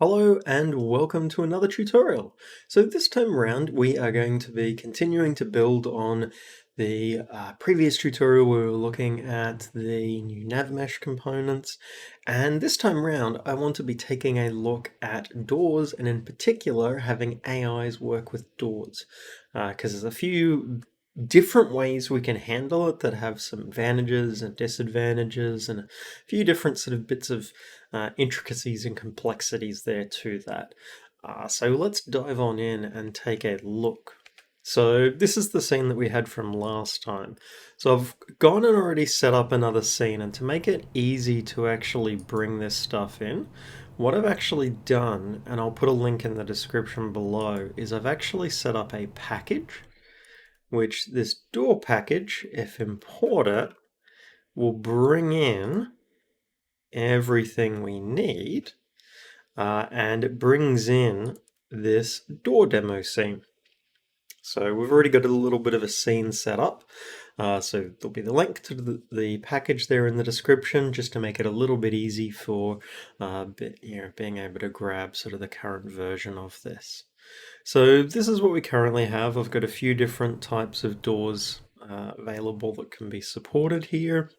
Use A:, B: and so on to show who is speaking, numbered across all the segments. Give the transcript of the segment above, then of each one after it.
A: Hello and welcome to another tutorial. So this time around we are going to be continuing to build on the previous tutorial. We were looking at the new NavMesh components, and this time around I want to be taking a look at doors, and in particular having AIs work with doors, because there's a few different ways we can handle it that have some advantages and disadvantages, and a few different sort of bits of intricacies and complexities there to that. So let's dive on in and take a look. So this is the scene that we had from last time. So I've gone and already set up another scene, and to make it easy to actually bring this stuff in, what I've actually done, and I'll put a link in the description below, is I've actually set up a package, which this door package, if imported, will bring in everything we need, and it brings in this door demo scene. So we've already got a little bit of a scene set up, so there'll be the link to the package there in the description, just to make it a little bit easy for being able to grab sort of the current version of this. So this is what we currently have. I've got a few different types of doors available that can be supported here.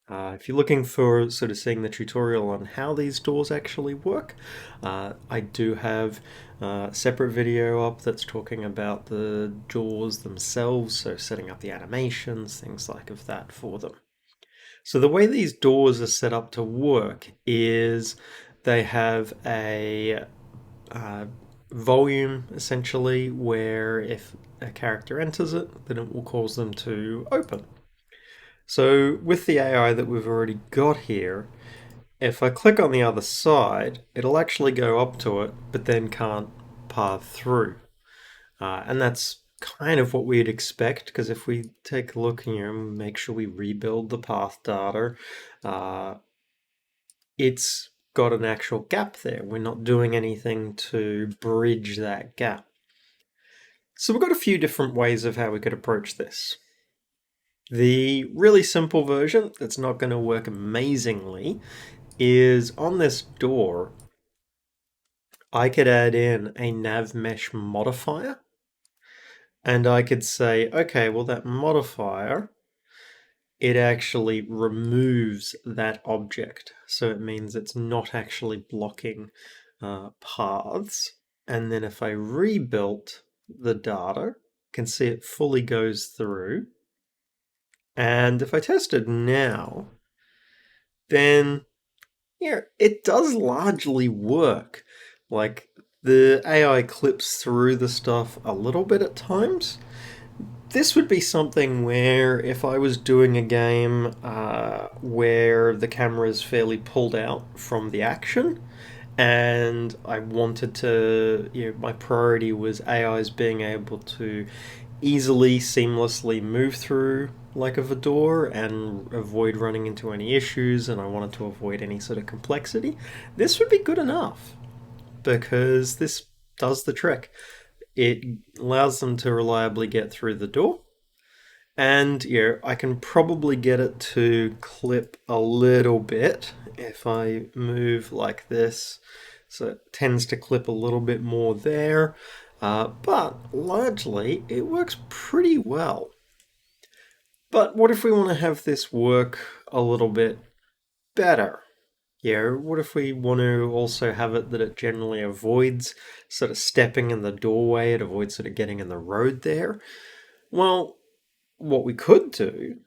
A: If you're looking for sort of seeing the tutorial on how these doors actually work, I do have a separate video up that's talking about the doors themselves, so setting up the animations, things like of that for them. So the way these doors are set up to work is they have a volume, essentially, where if a character enters it, then it will cause them to open. So with the AI that we've already got here, if I click on the other side, it'll actually go up to it, but then can't path through. And that's kind of what we'd expect, because if we take a look here and make sure we rebuild the path data, it's got an actual gap there. We're not doing anything to bridge that gap. So we've got a few different ways of how we could approach this. The really simple version that's not going to work amazingly is on this door, I could add in a NavMesh modifier, and I could say, okay, well, that modifier, it actually removes that object. So it means it's not actually blocking paths. And then if I rebuilt the data, you can see it fully goes through. And if I tested now, then yeah, it does largely work. Like, the AI clips through the stuff a little bit at times. This would be something where if I was doing a game where the camera is fairly pulled out from the action, and I wanted to, my priority was AIs being able to easily, seamlessly move through like a door and avoid running into any issues, and I wanted to avoid any sort of complexity, this would be good enough, because this does the trick. It allows them to reliably get through the door, and I can probably get it to clip a little bit if I move like this, so it tends to clip a little bit more there, but largely it works pretty well. But what if we want to have this work a little bit better? What if we want to also have it that it generally avoids sort of stepping in the doorway, it avoids sort of getting in the road there? Well, what we could do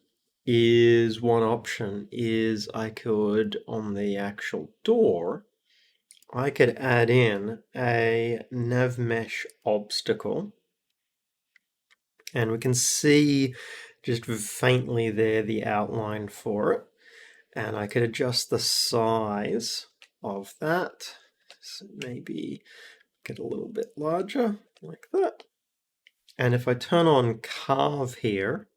A: is, one option is I could, on the actual door, I could add in a NavMesh obstacle, and we can see just faintly there the outline for it, and I could adjust the size of that, so maybe get a little bit larger like that. And if I turn on carve here,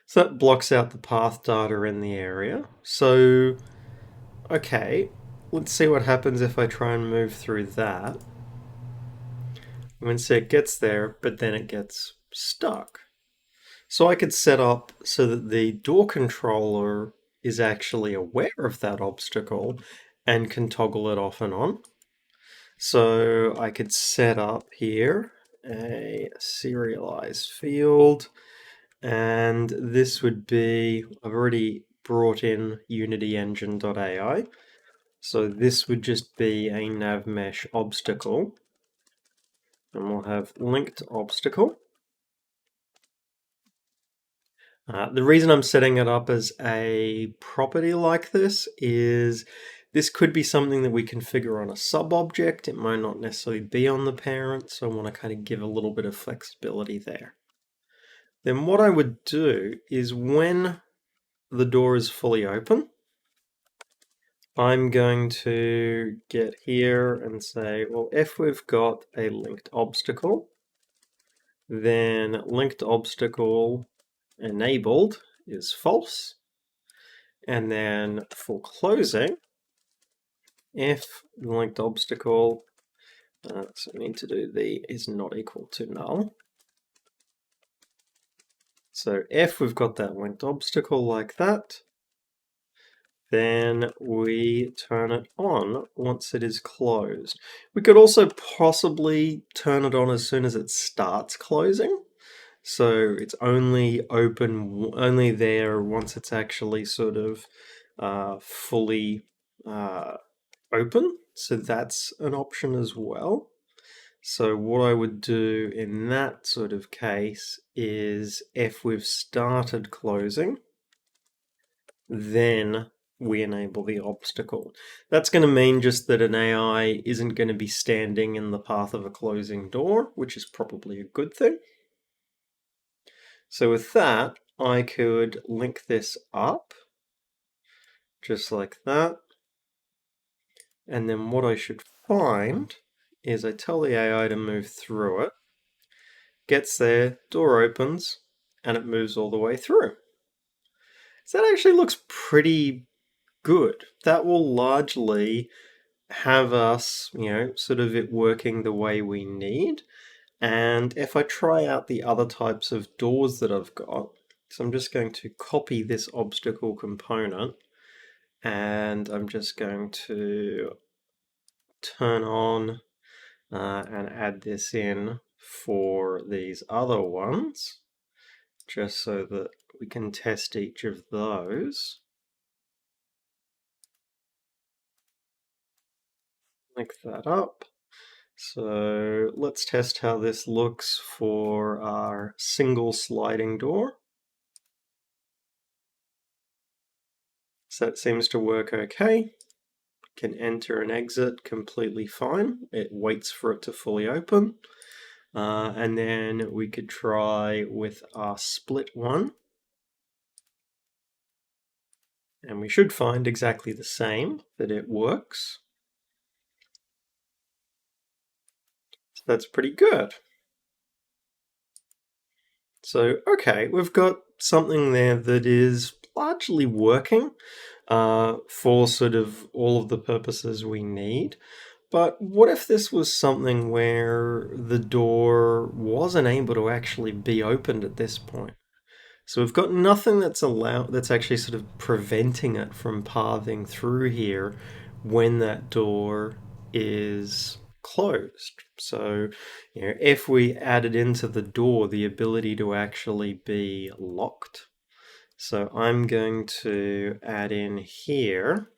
A: so that blocks out the path data in the area. So okay, let's see what happens if I try and move through that. You can see it gets there, but then it gets stuck. So I could set up so that the door controller is actually aware of that obstacle and can toggle it off and on. So I could set up here a serialize field, and this would be, I've already brought in unityengine.ai, so this would just be a NavMesh obstacle, and we'll have linked obstacle. The reason I'm setting it up as a property like this is this could be something that we configure on a sub-object. It might not necessarily be on the parent, so I want to kind of give a little bit of flexibility there. Then what I would do is when the door is fully open, I'm going to get here and say, well, if we've got a linked obstacle, then linked obstacle enabled is false. And then for closing, if the linked obstacle, so we need to do the is not equal to null. So if we've got that linked obstacle like that, then we turn it on once it is closed. We could also possibly turn it on as soon as it starts closing. So it's only open, only there once it's actually sort of fully open. So that's an option as well. So what I would do in that sort of case is if we've started closing, then we enable the obstacle. That's going to mean just that an AI isn't going to be standing in the path of a closing door, which is probably a good thing. So with that, I could link this up, just like that. And then what I should find is I tell the AI to move through it, gets there, door opens, and it moves all the way through. So that actually looks pretty good. That will largely have us, sort of it working the way we need. And if I try out the other types of doors that I've got, so I'm just going to copy this obstacle component, and I'm just going to turn on and add this in for these other ones, just so that we can test each of those. Link that up. So let's test how this looks for our single sliding door. So that seems to work okay. Can enter and exit completely fine. It waits for it to fully open. And then we could try with our split one. And we should find exactly the same, that it works. So that's pretty good. So, okay, we've got something there that is largely working for sort of all of the purposes we need. But what if this was something where the door wasn't able to actually be opened at this point? So we've got nothing that's actually sort of preventing it from pathing through here when that door is closed. So, if we added into the door the ability to actually be locked, so I'm going to add in here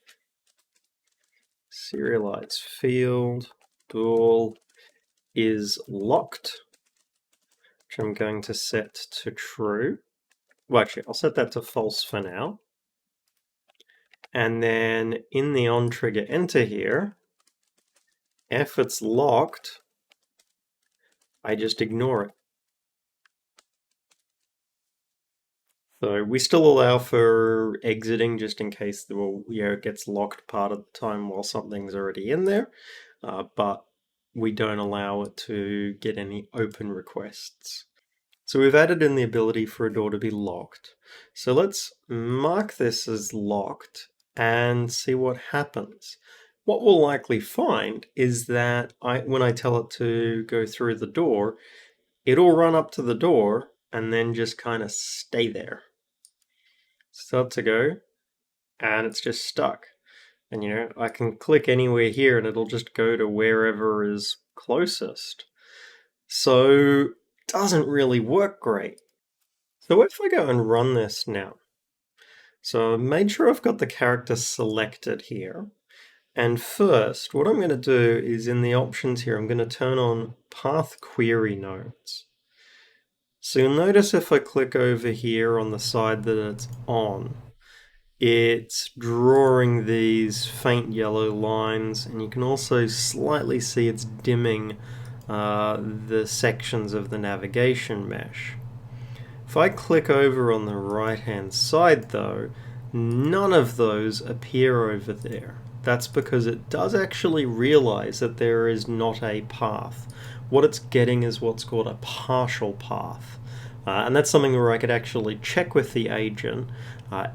A: serialize field door is locked, which I'm going to set to true. Well, actually, I'll set that to false for now. And then in the onTrigger enter here, if it's locked, I just ignore it. So we still allow for exiting just in case it gets locked part of the time while something's already in there, but we don't allow it to get any open requests. So we've added in the ability for a door to be locked. So let's mark this as locked and see what happens. What we'll likely find is that when I tell it to go through the door, it'll run up to the door and then just kind of stay there. Start to go, and it's just stuck. And you know, I can click anywhere here and it'll just go to wherever is closest. So it doesn't really work great. So if I go and run this now, so I made sure I've got the character selected here. And first, what I'm going to do is in the options here, I'm going to turn on path query nodes. So you'll notice if I click over here on the side that it's on, it's drawing these faint yellow lines, and you can also slightly see it's dimming the sections of the navigation mesh. If I click over on the right hand side though, none of those appear over there. That's because it does actually realize that there is not a path. What it's getting is what's called a partial path. And that's something where I could actually check with the agent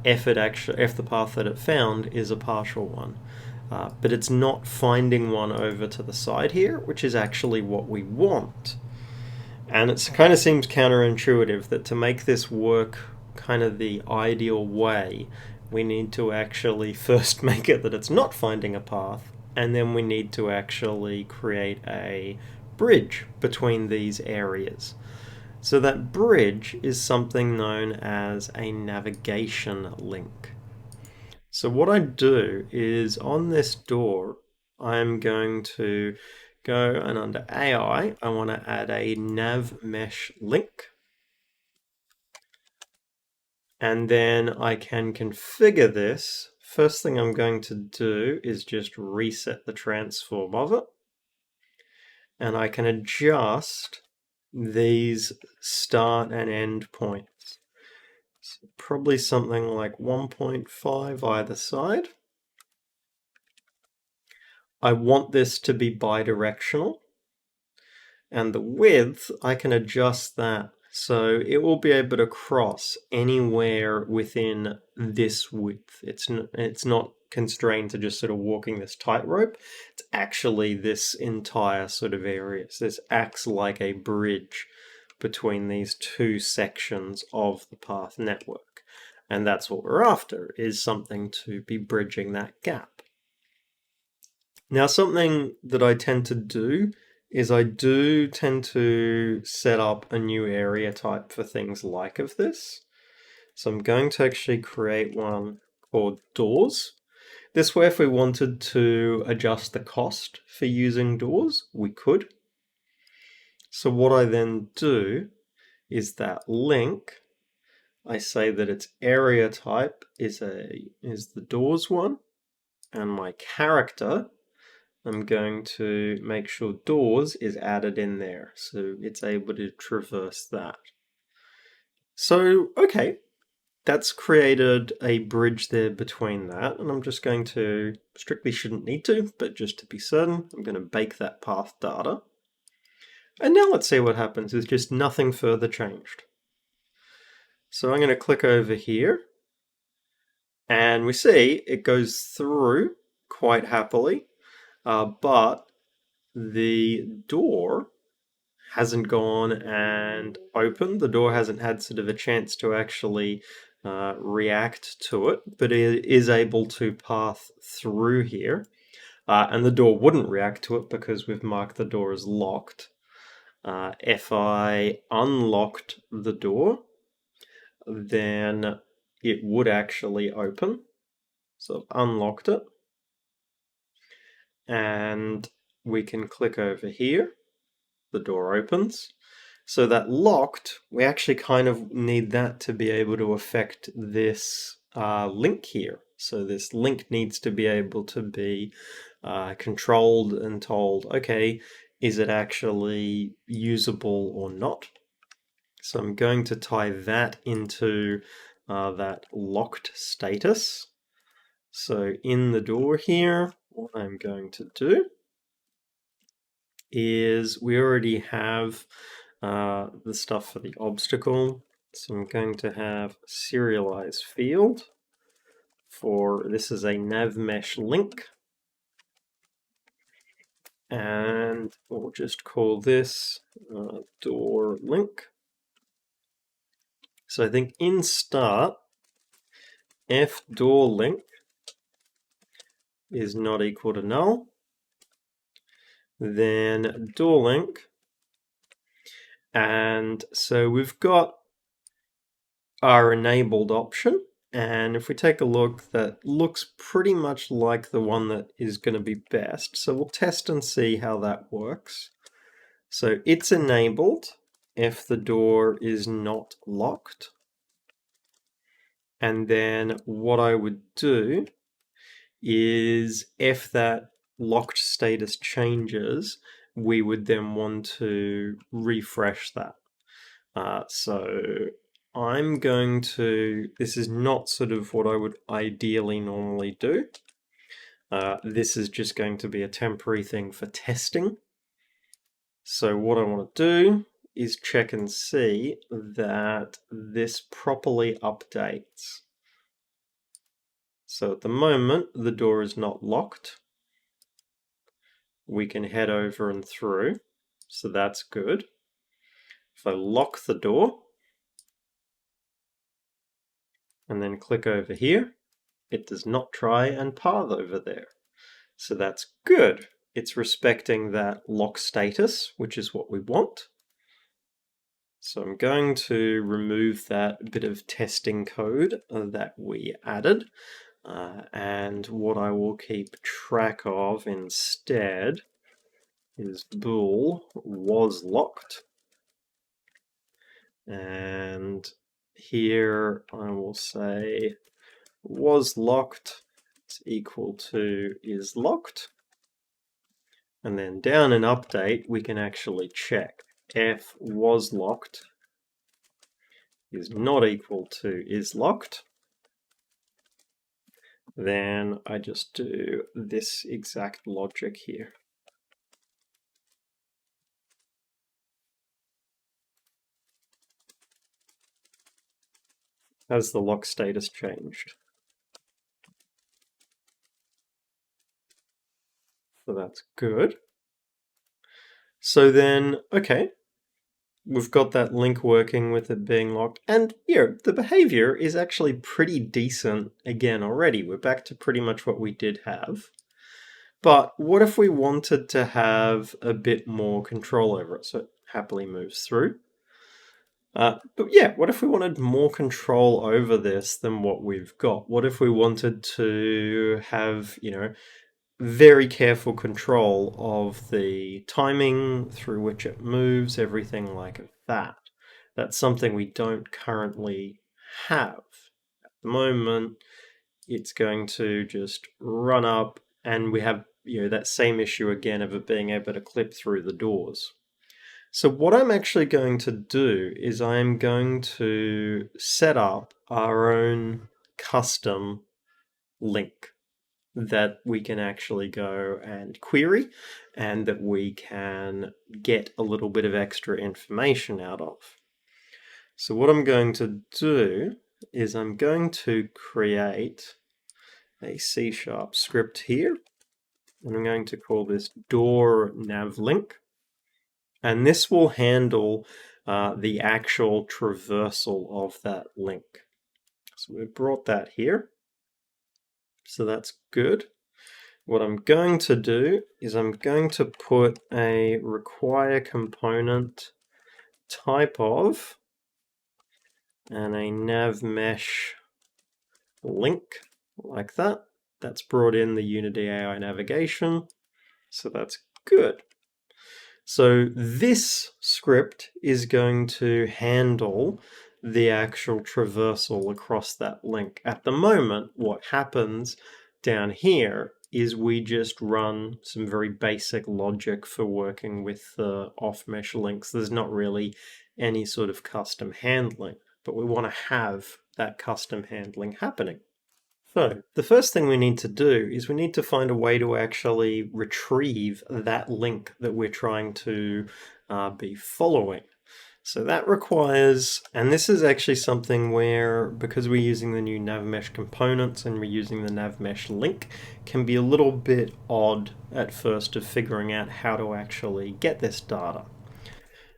A: if the path that it found is a partial one. But it's not finding one over to the side here, which is actually what we want. And it kind of seems counterintuitive that to make this work kind of the ideal way, we need to actually first make it that it's not finding a path, and then we need to actually create a bridge between these areas. So that bridge is something known as a navigation link. So what I do is on this door, I'm going to go and under AI, I want to add a NavMesh Link. And then I can configure this. First thing I'm going to do is just reset the transform of it. And I can adjust these start and end points. So probably something like 1.5 either side. I want this to be bidirectional. And the width, I can adjust that so it will be able to cross anywhere within this width. It's not constrained to just sort of walking this tightrope. It's actually this entire sort of area. So this acts like a bridge between these two sections of the path network. And that's what we're after, is something to be bridging that gap. Now, something that I tend to do is I do tend to set up a new area type for things like of this. So I'm going to actually create one called doors. This way, if we wanted to adjust the cost for using doors, we could. So what I then do is that link, I say that its area type is the doors one, and my character, I'm going to make sure doors is added in there, so it's able to traverse that. So, okay, that's created a bridge there between that, and I'm just going to, strictly shouldn't need to, but just to be certain, I'm going to bake that path data. And now let's see what happens, is just nothing further changed. So I'm going to click over here, and we see it goes through quite happily, but the door hasn't gone and opened. The door hasn't had sort of a chance to actually react to it, but it is able to path through here. And the door wouldn't react to it because we've marked the door as locked. If I unlocked the door, then it would actually open. So I've unlocked it. And we can click over here. The door opens. So that locked, we actually kind of need that to be able to affect this link here. So this link needs to be able to be controlled and told, okay, is it actually usable or not? So I'm going to tie that into that locked status. So in the door here, what I'm going to do is we already have the stuff for the obstacle. So I'm going to have serialize field for, this is a NavMesh link. And we'll just call this door link. So I think in start, f door link is not equal to null. Then door link. And so we've got our enabled option. And if we take a look, that looks pretty much like the one that is going to be best. So we'll test and see how that works. So it's enabled if the door is not locked. And then what I would do is if that locked status changes, we would then want to refresh that. So I'm going to, this is not sort of what I would ideally normally do. This is just going to be a temporary thing for testing. So what I want to do is check and see that this properly updates. So at the moment, the door is not locked. We can head over and through, so that's good. If I lock the door, and then click over here, it does not try and path over there. So that's good. It's respecting that lock status, which is what we want. So I'm going to remove that bit of testing code that we added. And what I will keep track of instead is bool was locked. And here I will say was locked is equal to is locked. And then down in update, we can actually check if was locked is not equal to is locked. Then I just do this exact logic here. Has the lock status changed? So that's good. So then, okay, we've got that link working with it being locked, and the behavior is actually pretty decent again already. We're back to pretty much what we did have. But what if we wanted to have a bit more control over it? So it happily moves through. But yeah, what if we wanted more control over this than what we've got? What if we wanted to have, very careful control of the timing through which it moves, everything like that? That's something we don't currently have. At the moment, it's going to just run up, and we have that same issue again of it being able to clip through the doors. So what I'm actually going to do is I'm going to set up our own custom link that we can actually go and query, and that we can get a little bit of extra information out of. So what I'm going to do is I'm going to create a C# script here, and I'm going to call this door nav link, and this will handle the actual traversal of that link. So we've brought that here, so that's good. What I'm going to do is I'm going to put a require component type of and a NavMesh link like that. That's brought in the Unity AI navigation, so that's good. So this script is going to handle the actual traversal across that link. At the moment, what happens down here is we just run some very basic logic for working with the off-mesh links. There's not really any sort of custom handling, but we want to have that custom handling happening. So the first thing we need to do is we need to find a way to actually retrieve that link that we're trying to be following. So that requires, and this is actually something where, because we're using the new NavMesh components and we're using the NavMesh link, can be a little bit odd at first of figuring out how to actually get this data.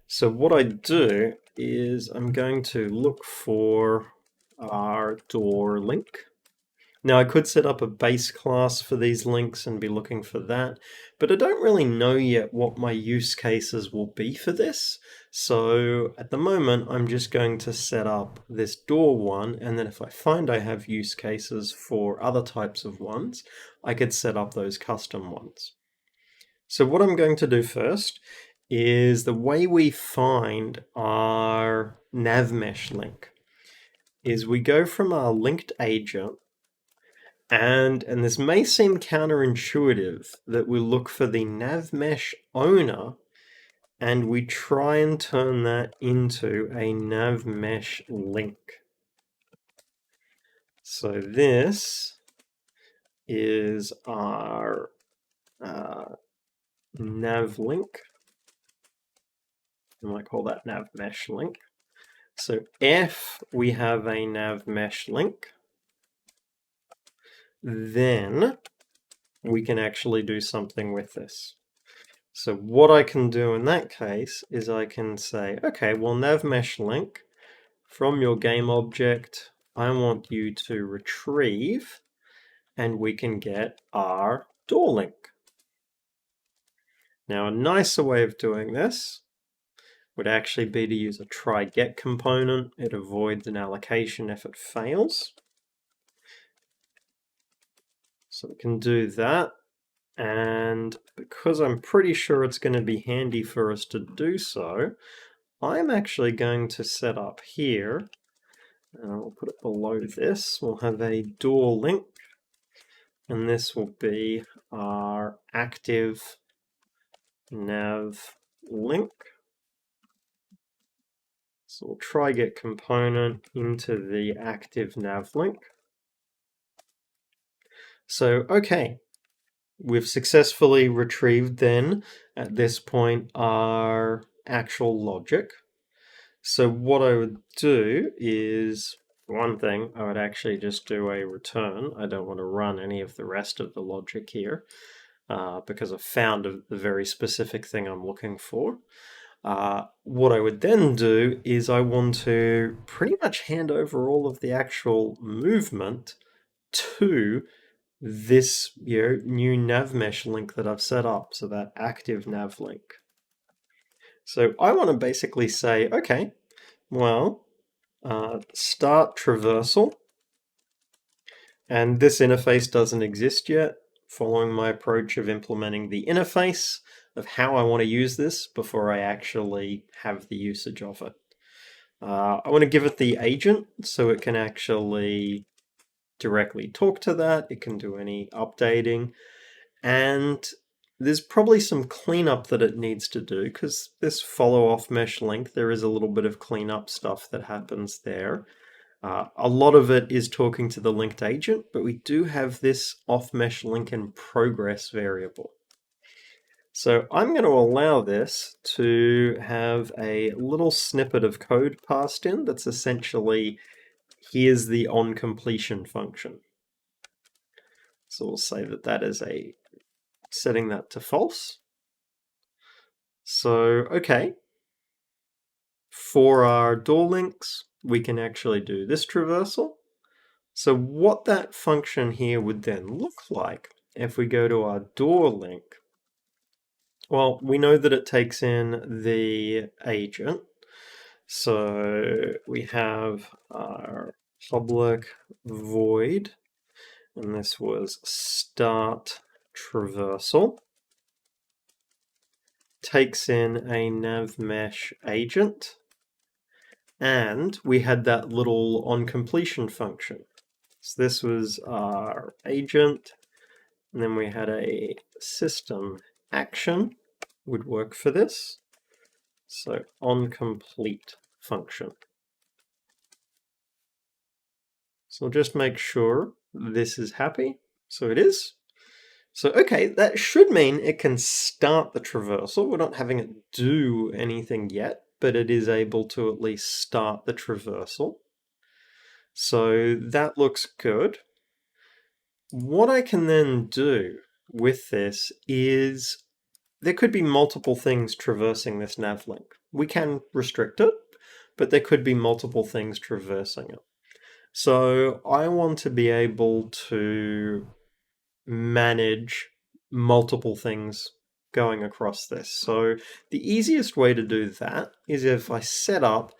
A: So what I do is I'm going to look for our door link. Now I could set up a base class for these links and be looking for that, but I don't really know yet what my use cases will be for this. So at the moment, I'm just going to set up this door one, and then if I find I have use cases for other types of ones, I could set up those custom ones. So what I'm going to do first is the way we find our NavMesh link is we go from our linked agent, and this may seem counterintuitive that we look for the NavMesh owner and we try and turn that into a NavMesh link. So this is our nav link. I might call that NavMesh link. So if we have a NavMesh link, then we can actually do something with this. So what I can do in that case is I can say, okay, well, NavMesh link, from your game object, I want you to retrieve, and we can get our door link. Now, a nicer way of doing this would actually be to use a try get component. It avoids an allocation if it fails. So we can do that. And because I'm pretty sure it's going to be handy for us to do so, I'm actually going to set up here, and I'll put it below this, we'll have a door link, and this will be our active nav link. So we'll try get component into the active nav link. So, okay, we've successfully retrieved then, at this point, our actual logic. So what I would do is, for one thing, I would actually just do a return. I don't want to run any of the rest of the logic here because I've found the very specific thing I'm looking for. What I would then do is I want to pretty much hand over all of the actual movement to this new NavMesh link that I've set up, so that active nav link. So I want to basically say, okay, well, start traversal, and this interface doesn't exist yet, following my approach of implementing the interface of how I want to use this before I actually have the usage of it. I want to give it the agent so it can actually directly talk to that, it can do any updating, and there's probably some cleanup that it needs to do because this follow off mesh link, there is a little bit of cleanup stuff that happens there. A lot of it is talking to the linked agent, but we do have this off mesh link in progress variable. So I'm going to allow this to have a little snippet of code passed in that's essentially, here's the on completion function. So we'll say that that is setting that to false. So, okay, for our door links, we can actually do this traversal. So what that function here would then look like if we go to our door link, well, we know that it takes in the agent. So we have our public void, and this was start traversal, takes in a NavMesh agent, and we had that little on completion function. So this was our agent, and then we had a system action would work for this. So on complete function. So I'll just make sure this is happy. So it is. So okay, that should mean it can start the traversal. We're not having it do anything yet, but it is able to at least start the traversal. So that looks good. What I can then do with this is there could be multiple things traversing this nav link. We can restrict it, but there could be multiple things traversing it. So I want to be able to manage multiple things going across this. So the easiest way to do that is if I set up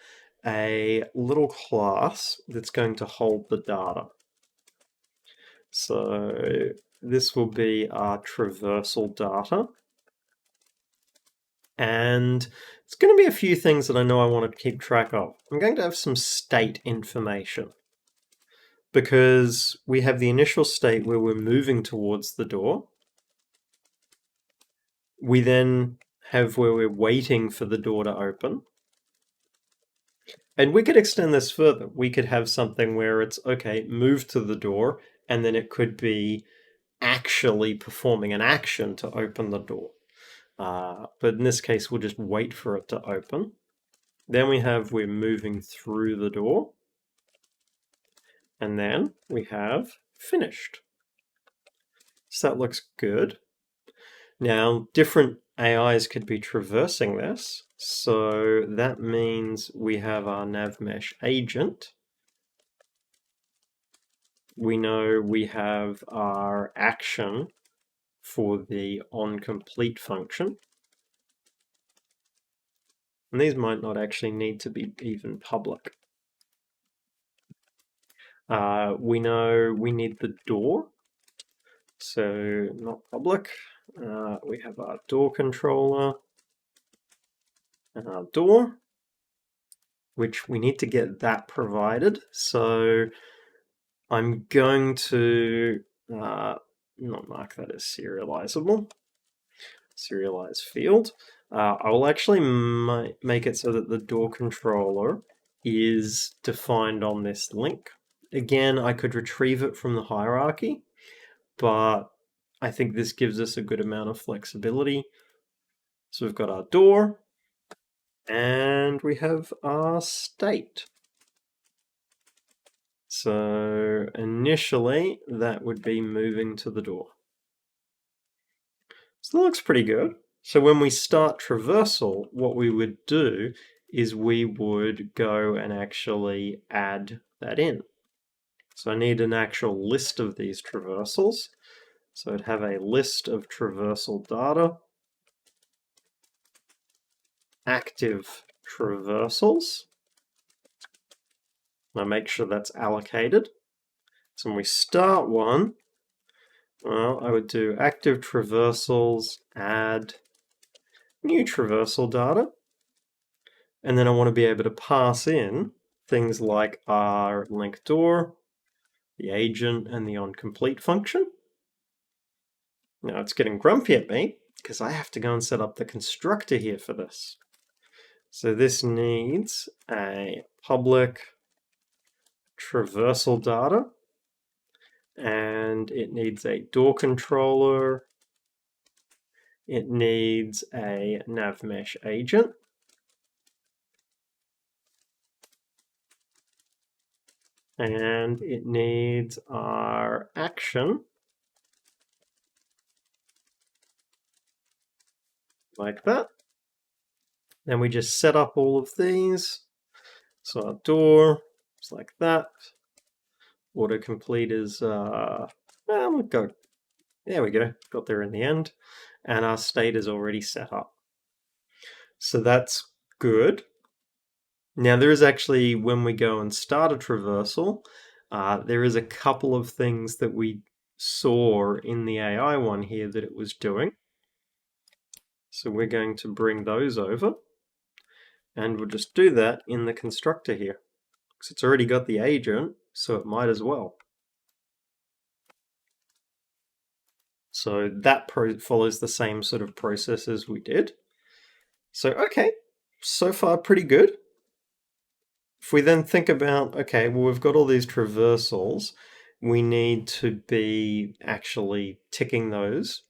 A: a little class that's going to hold the data. So this will be our traversal data. And it's going to be a few things that I know I want to keep track of. I'm going to have some state information, because we have the initial state where we're moving towards the door. We then have where we're waiting for the door to open. And we could extend this further. We could have something where it's, okay, move to the door, and then it could be actually performing an action to open the door. But in this case, we'll just wait for it to open. Then we have we're moving through the door. And then we have finished. So that looks good. Now, different AIs could be traversing this. So that means we have our NavMesh agent. We know we have our action for the onComplete function. And these might not actually need to be even public. We know we need the door, so not public. We have our door controller and our door, which we need to get that provided. So I'm going to not mark that as serializable. Serialize field. I will actually make it so that the door controller is defined on this link. Again, I could retrieve it from the hierarchy, but I think this gives us a good amount of flexibility. So we've got our door, and we have our state. So initially, that would be moving to the door. So that looks pretty good. So when we start traversal, what we would do is we would go and actually add that in. So I need an actual list of these traversals. So I'd have a list of traversal data, active traversals. I make sure that's allocated. So when we start one, well, I would do active traversals, add new traversal data. And then I want to be able to pass in things like our link door, the agent, and the onComplete function. Now it's getting grumpy at me because I have to go and set up the constructor here for this. So this needs a public traversal data, and it needs a door controller. It needs a NavMesh agent. And it needs our action, like that. Then we just set up all of these. So our door is like that. Autocomplete is, we'll go. There we go, got there in the end. And our state is already set up. So that's good. Now there is actually, when we go and start a traversal, there is a couple of things that we saw in the AI one here that it was doing. So we're going to bring those over, and we'll just do that in the constructor here, because it's already got the agent, so it might as well. So that follows the same sort of process as we did. So okay, so far pretty good. If we then think about, okay, well, we've got all these traversals, we need to be actually ticking those.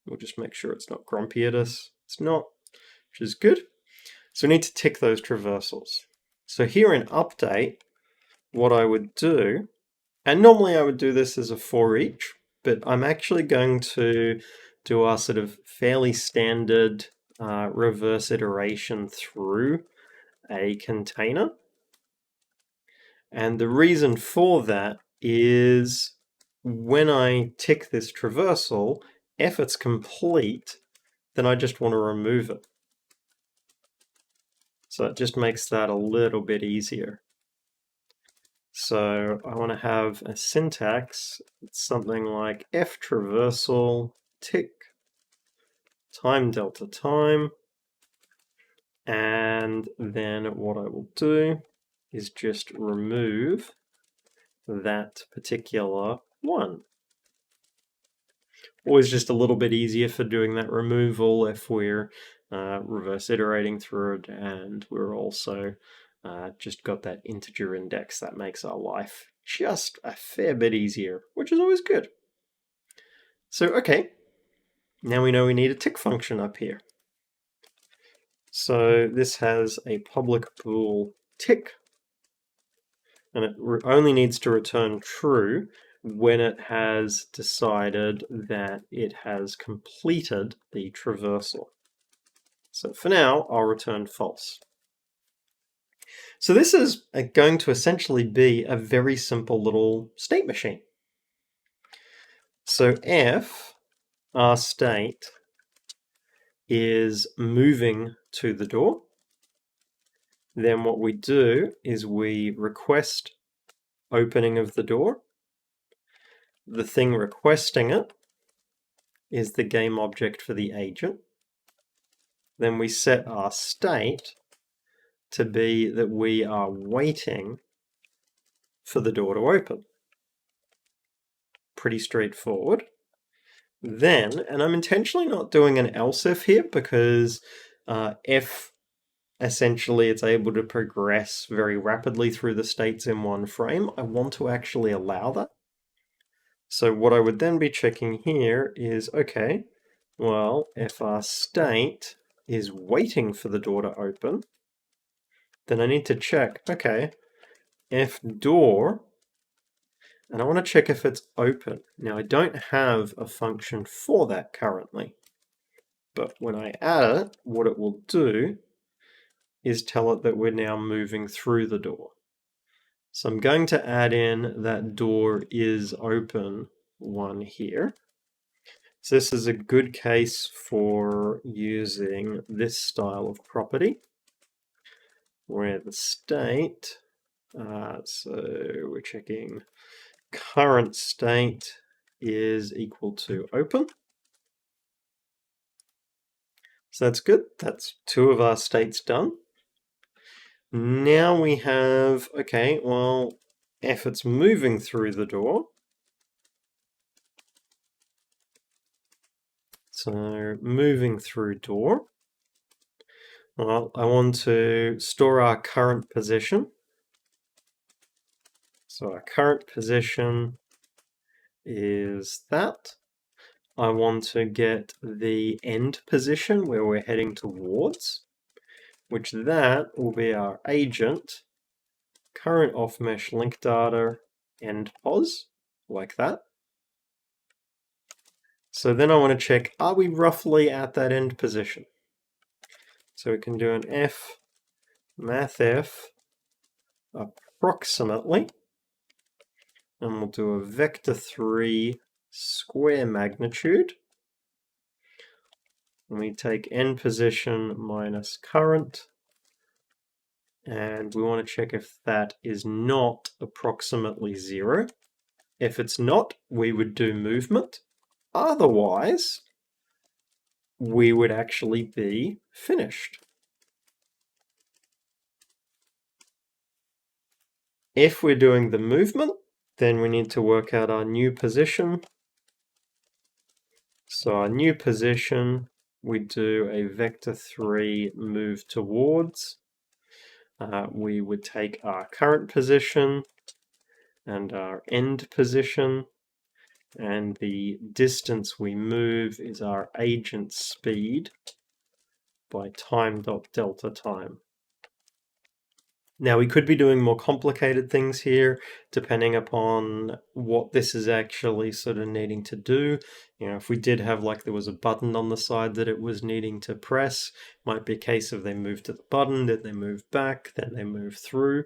A: We'll just make sure it's not grumpy at us. It's not, which is good. So we need to tick those traversals. So here in update, what I would do, and normally I would do this as a for each, but I'm actually going to do our sort of fairly standard reverse iteration through a container. And the reason for that is when I tick this traversal, if it's complete, then I just want to remove it. So it just makes that a little bit easier. So I want to have a syntax, something like f traversal tick time delta time, and then what I will do is just remove that particular one. Always just a little bit easier for doing that removal if we're reverse iterating through it, and we're also just got that integer index. That makes our life just a fair bit easier, which is always good. So, okay, now we know we need a tick function up here. So this has a public bool tick, and it only needs to return true when it has decided that it has completed the traversal. So for now, I'll return false. So this is going to essentially be a very simple little state machine. So if our state is moving to the door, then what we do is we request opening of the door. The thing requesting it is the game object for the agent. Then we set our state to be that we are waiting for the door to open. Pretty straightforward. Then, and I'm intentionally not doing an else if here because if essentially it's able to progress very rapidly through the states in one frame, I want to actually allow that. So what I would then be checking here is, okay, well, if our state is waiting for the door to open, then I need to check, okay, if door, and I want to check if it's open. Now I don't have a function for that currently, but when I add it, what it will do is tell it that we're now moving through the door. So I'm going to add in that door is open one here. So this is a good case for using this style of property, where the state, so we're checking current state is equal to open. So that's good. That's two of our states done. Now we have, okay, well, if it's moving through the door, so moving through door, well, I want to store our current position. So our current position is that. I want to get the end position where we're heading towards, which that will be our agent, current off-mesh link data, end pos, like that. So then I want to check, are we roughly at that end position? So we can do an f mathf approximately, and we'll do a vector3 square magnitude. And we take end position minus current, and we want to check if that is not approximately 0. If it's not, we would do movement. Otherwise, we would actually be finished. If we're doing the movement, then we need to work out our new position. So our new position, we do a vector3 move towards. We would take our current position and our end position, and the distance we move is our agent speed by time.delta time. Now we could be doing more complicated things here depending upon what this is actually sort of needing to do. You know, if we did have like there was a button on the side that it was needing to press, might be a case of they move to the button, then they move back, then they move through.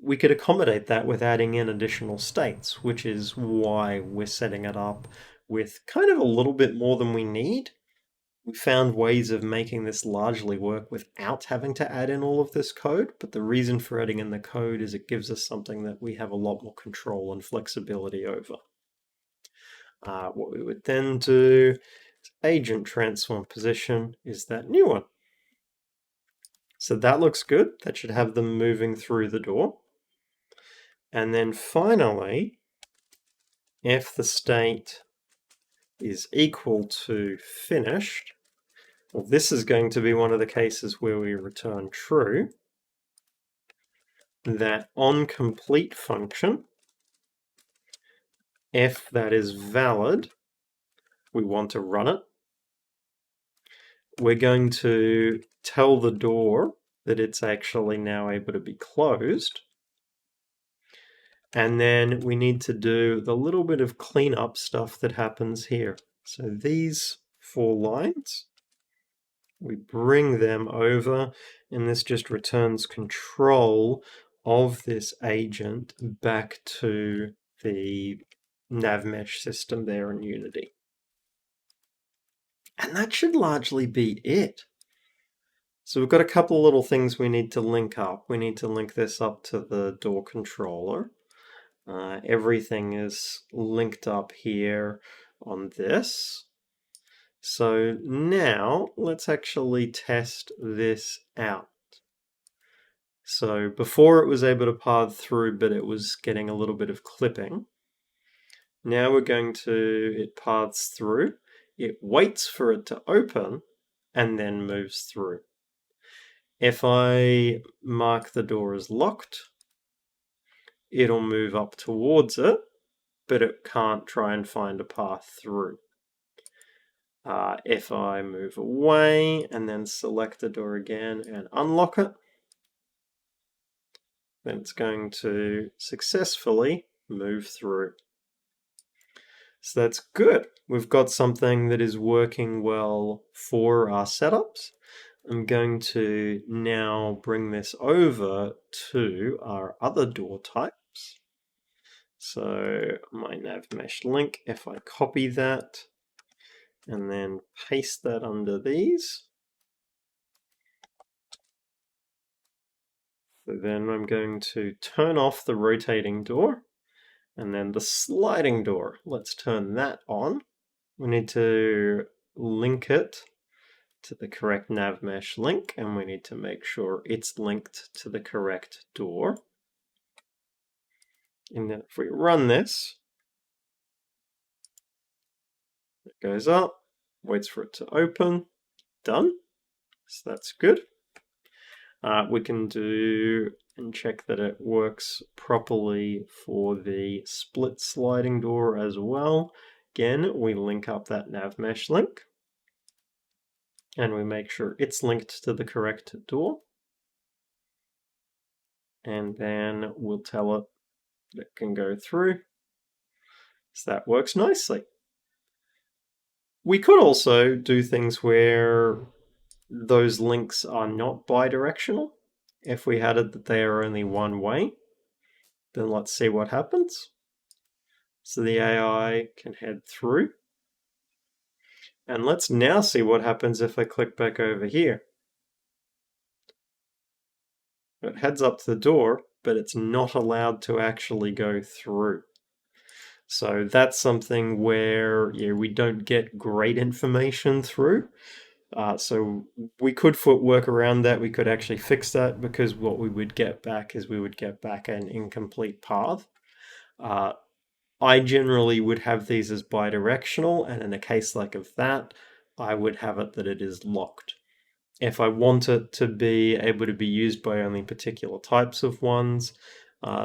A: we could accommodate that with adding in additional states, which is why we're setting it up with kind of a little bit more than we need. We found ways of making this largely work without having to add in all of this code, but the reason for adding in the code is it gives us something that we have a lot more control and flexibility over. What we would then do, agent transform position, is that new one. So that looks good. That should have them moving through the door. And then finally, if the state is equal to finished, well, this is going to be one of the cases where we return true. That on complete function, if that is valid, we want to run it. We're going to tell the door that it's actually now able to be closed. And then we need to do the little bit of cleanup stuff that happens here. So these 4 lines, we bring them over, and this just returns control of this agent back to the NavMesh system there in Unity. And that should largely be it. So we've got a couple of little things we need to link up. We need to link this up to the door controller. Everything is linked up here on this. So now let's actually test this out. So before it was able to pass through, but it was getting a little bit of clipping. Now we're going to, it paths through, it waits for it to open, and then moves through. If I mark the door as locked, it'll move up towards it, but it can't try and find a path through. If I move away and then select the door again and unlock it, then it's going to successfully move through. So that's good. We've got something that is working well for our setups. I'm going to now bring this over to our other door types. So my NavMesh Link, if I copy that and then paste that under these, so then I'm going to turn off the rotating door. And then the sliding door, let's turn that on. We need to link it to the correct NavMesh link, and we need to make sure it's linked to the correct door. And then if we run this, it goes up, waits for it to open, done. So that's good. We can do and check that it works properly for the split sliding door as well. Again, we link up that NavMesh link and we make sure it's linked to the correct door. And then we'll tell it that it can go through. So that works nicely. We could also do things where those links are not bidirectional. If we had it that they are only one way, then let's see what happens. So the AI can head through. And let's now see what happens if I click back over here. It heads up to the door, but it's not allowed to actually go through. So that's something where we don't get great information through. So we could work around that. We could actually fix that, because what we would get back is we would get back an incomplete path. I generally would have these as bidirectional, and in a case like of that, I would have it that it is locked. If I want it to be able to be used by only particular types of ones,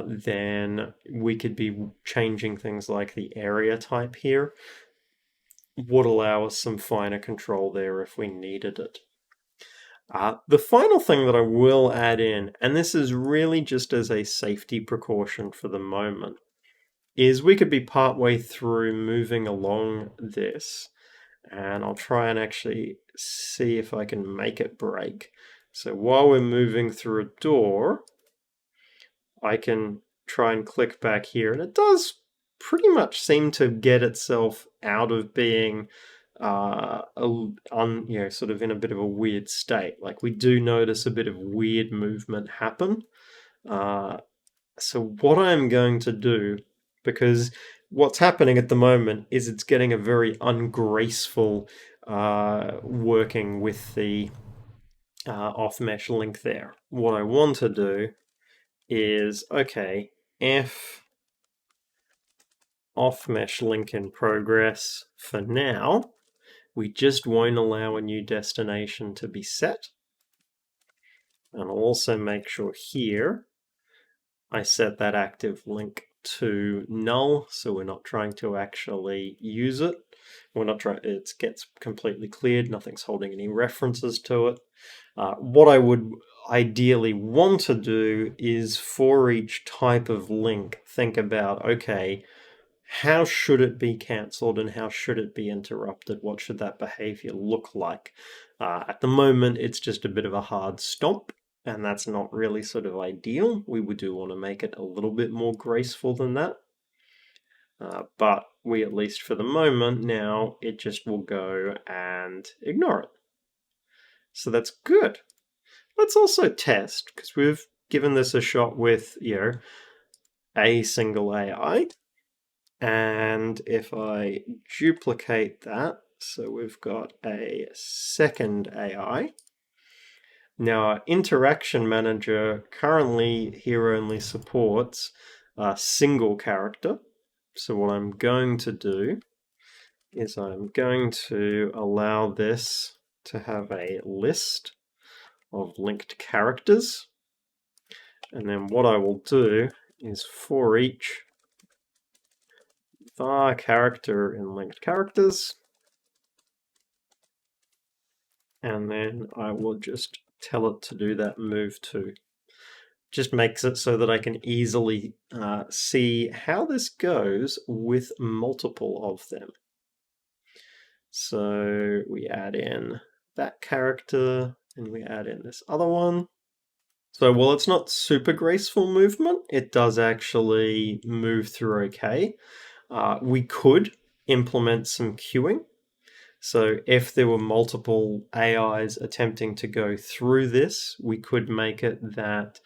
A: then we could be changing things like the area type here. Would allow us some finer control there if we needed it. The final thing that I will add in, and this is really just as a safety precaution for the moment, is we could be partway through moving along this, and I'll try and actually see if I can make it break. So while we're moving through a door, I can try and click back here, and it does pretty much seem to get itself out of being sort of in a bit of a weird state. Like, we do notice a bit of weird movement happen. So what I'm going to do, because what's happening at the moment is it's getting a very ungraceful working with the off-mesh link there. What I want to do is, okay, if off-mesh link in progress for now, we just won't allow a new destination to be set. And I'll also make sure here I set that active link to null, so we're not trying to actually use it. We're not trying, it gets completely cleared, nothing's holding any references to it. What I would ideally want to do is for each type of link, think about, okay, how should it be cancelled and how should it be interrupted? What should that behavior look like? At the moment, it's just a bit of a hard stomp, and that's not really sort of ideal. We do want to make it a little bit more graceful than that. But we, at least for the moment now, it just will go and ignore it. So that's good. Let's also test, because we've given this a shot with, a single AI. And if I duplicate that, so we've got a second AI. Now, our interaction manager currently here only supports a single character. So what I'm going to do is I'm going to allow this to have a list of linked characters. And then what I will do is for each var character in linked characters, and then I will just tell it to do that move too. Just makes it so that I can easily see how this goes with multiple of them. So we add in that character and we add in this other one. So while it's not super graceful movement, it does actually move through okay. We could implement some queuing. So if there were multiple AIs attempting to go through this, we could make it that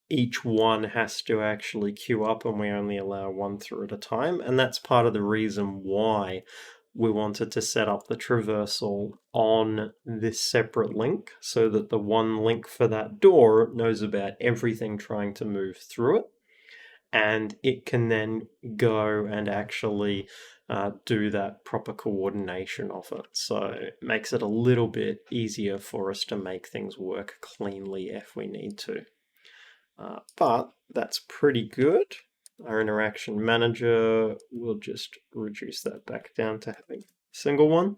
A: each one has to actually queue up and we only allow one through at a time. And that's part of the reason why we wanted to set up the traversal on this separate link so that the one link for that door knows about everything trying to move through it. And it can then go and actually do that proper coordination of it. So it makes it a little bit easier for us to make things work cleanly if we need to. But that's pretty good. Our interaction manager will just reduce that back down to having a single one.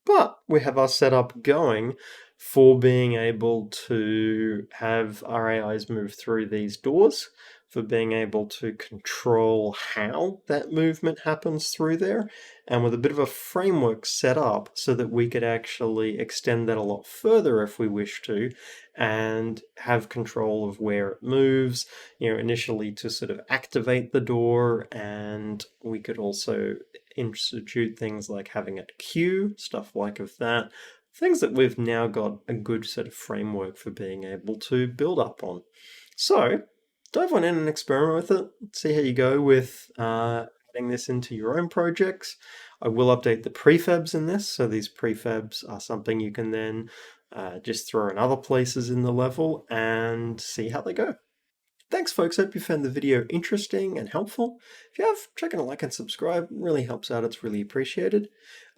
A: But we have our setup going for being able to have our AIs move through these doors, for being able to control how that movement happens through there, and with a bit of a framework set up so that we could actually extend that a lot further if we wish to, and have control of where it moves, initially to sort of activate the door, and we could also institute things like having it queue, stuff like of that, things that we've now got a good sort of framework for being able to build up on. So dive on in and experiment with it, see how you go with adding this into your own projects. I will update the prefabs in this, so these prefabs are something you can then just throw in other places in the level and see how they go. Thanks folks, hope you found the video interesting and helpful. If you have, check out a like and subscribe, it really helps out, it's really appreciated.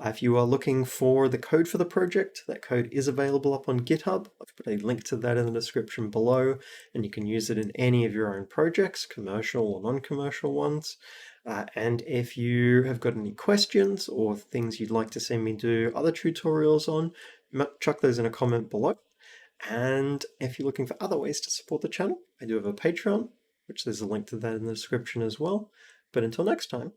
A: If you are looking for the code for the project, that code is available up on GitHub. I've put a link to that in the description below, and you can use it in any of your own projects, commercial or non-commercial ones. And if you have got any questions or things you'd like to see me do other tutorials on, chuck those in a comment below. And if you're looking for other ways to support the channel, I do have a Patreon, which there's a link to that in the description as well. But until next time,